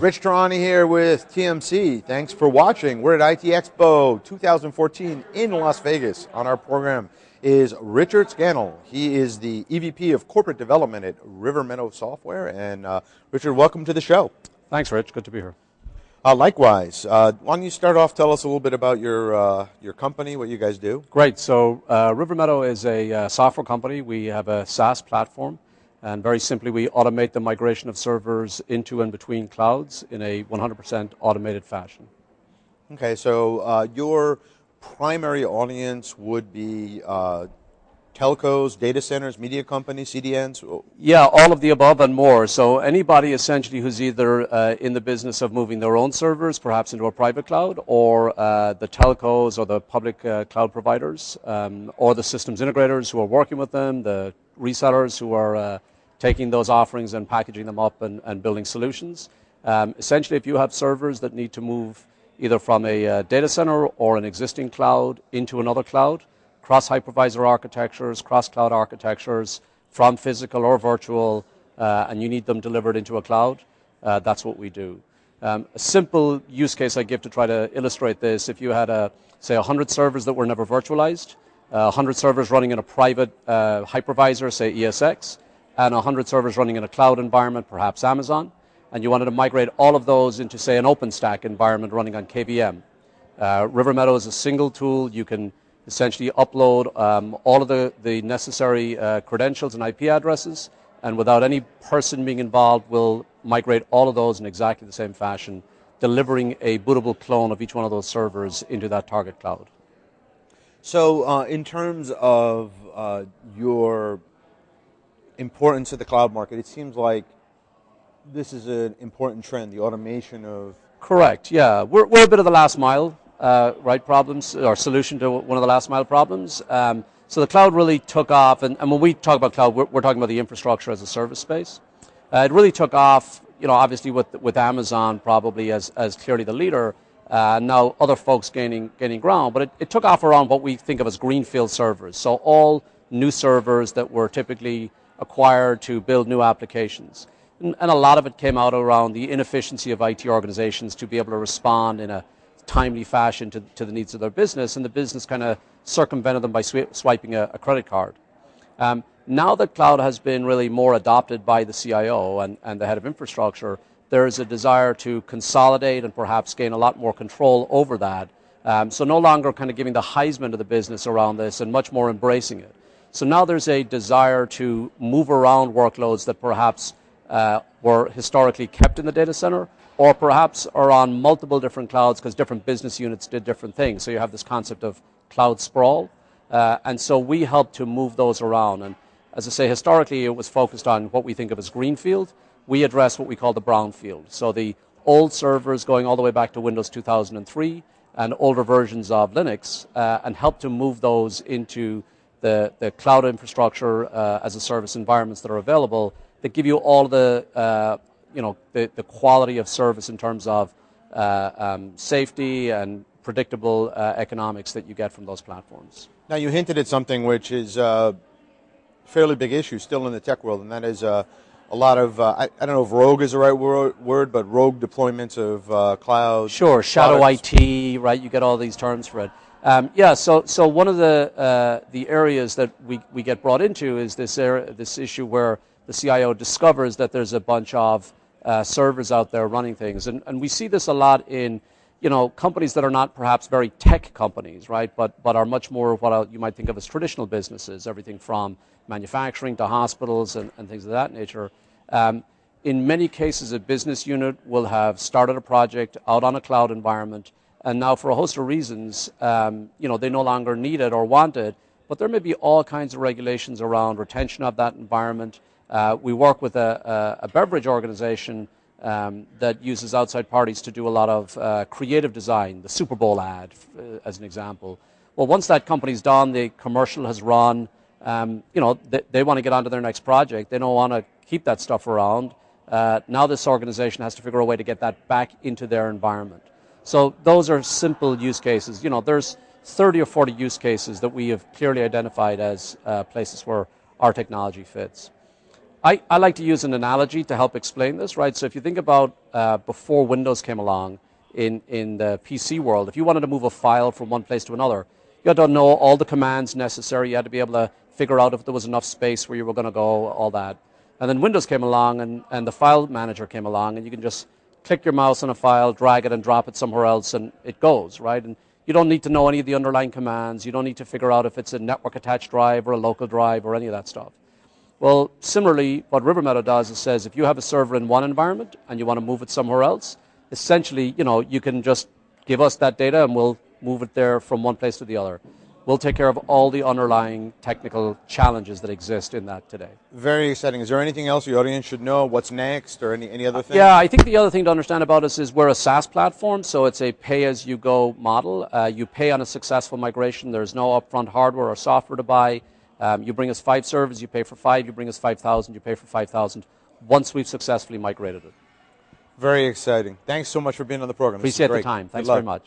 Rich Tarani here with TMC. Thanks for watching. We're at ITEXPO 2014 in Las Vegas. On our program is Richard Scannell. He is the EVP of Corporate Development at Rivermeadow Software. And Richard, welcome to the show. Thanks, Rich. Good to be here. Likewise. Why don't you start off, tell us a little bit about your company, what you guys do? Great. So Rivermeadow is a software company. We have a SaaS platform. And very simply, we automate the migration of servers into and between clouds in a 100% automated fashion. Okay, so your primary audience would be telcos, data centers, media companies, CDNs? Yeah, all of the above and more. So anybody essentially who's either in the business of moving their own servers, perhaps into a private cloud, or the telcos or the public cloud providers, or the systems integrators who are working with them, the resellers who are taking those offerings and packaging them up and building solutions. Essentially, if you have servers that need to move either from a data center or an existing cloud into another cloud, cross-hypervisor architectures, cross-cloud architectures, from physical or virtual, and you need them delivered into a cloud, that's what we do. A simple use case I give to try to illustrate this, if you had, say, 100 servers that were never virtualized, 100 servers running in a private hypervisor, say ESX, and 100 servers running in a cloud environment, perhaps Amazon, and you wanted to migrate all of those into, say, an OpenStack environment running on KVM. Rivermeadow is a single tool. You can essentially upload all of the necessary credentials and IP addresses, and without any person being involved, we'll migrate all of those in exactly the same fashion, delivering a bootable clone of each one of those servers into that target cloud. So in terms of your importance to the cloud market, it seems like this is an important trend, the automation of... Correct, yeah. We're a bit of the last mile, right, problems, or solution to one of the last mile problems. So the cloud really took off, and when we talk about cloud, we're talking about the infrastructure as a service space. It really took off, obviously with Amazon probably as clearly the leader, now other folks gaining ground, but it took off around what we think of as greenfield servers. So all new servers that were typically acquired to build new applications. And a lot of it came out around the inefficiency of IT organizations to be able to respond in a timely fashion to the needs of their business, and the business kind of circumvented them by swiping a credit card. Now that cloud has been really more adopted by the CIO and the head of infrastructure, there is a desire to consolidate and perhaps gain a lot more control over that. So no longer kind of giving the Heisman to the business around this and much more embracing it. So now there's a desire to move around workloads that perhaps were historically kept in the data center, or perhaps are on multiple different clouds because different business units did different things. So you have this concept of cloud sprawl. And so we help to move those around. And as I say, historically it was focused on what we think of as greenfield. We address what we call the brownfield. So the old servers going all the way back to Windows 2003 and older versions of Linux, and help to move those into the cloud infrastructure as a service environments that are available that give you all the quality of service in terms of safety and predictable economics that you get from those platforms. Now you hinted at something which is a fairly big issue still in the tech world, and that is a lot of, I don't know if rogue is the right word, but rogue deployments of cloud. Sure, shadow products. IT, right? You get all these terms for it. So one of the areas that we get brought into is this issue where the CIO discovers that there's a bunch of servers out there running things, and we see this a lot in companies that are not perhaps very tech companies, right? But are much more what you might think of as traditional businesses, everything from manufacturing to hospitals and things of that nature. In many cases, a business unit will have started a project out on a cloud environment, and now for a host of reasons, they no longer need it or want it, but there may be all kinds of regulations around retention of that environment. We work with a beverage organization that uses outside parties to do a lot of creative design, the Super Bowl ad, as an example. Well, once that company's done, the commercial has run, they want to get on to their next project. They don't want to keep that stuff around. Now this organization has to figure a way to get that back into their environment. So those are simple use cases. There's 30 or 40 use cases that we have clearly identified as places where our technology fits. I like to use an analogy to help explain this, right? So if you think about before Windows came along in the PC world, if you wanted to move a file from one place to another, you had to know all the commands necessary. You had to be able to figure out if there was enough space where you were going to go, all that. And then Windows came along and the file manager came along, and you can just click your mouse on a file, drag it and drop it somewhere else, and it goes, right? And you don't need to know any of the underlying commands. You don't need to figure out if it's a network attached drive or a local drive or any of that stuff. Well, similarly, what Rivermeadow does is says if you have a server in one environment and you want to move it somewhere else, essentially, you can just give us that data and we'll move it there from one place to the other. We'll take care of all the underlying technical challenges that exist in that today. Very exciting. Is there anything else the audience should know? What's next, or any other thing? Yeah, I think the other thing to understand about us is we're a SaaS platform, so it's a pay-as-you-go model. You pay on a successful migration. There's no upfront hardware or software to buy. You bring us 5 servers, you pay for 5. You bring us 5,000, you pay for 5,000 once we've successfully migrated it. Very exciting. Thanks so much for being on the program. Appreciate the time. Thanks very much.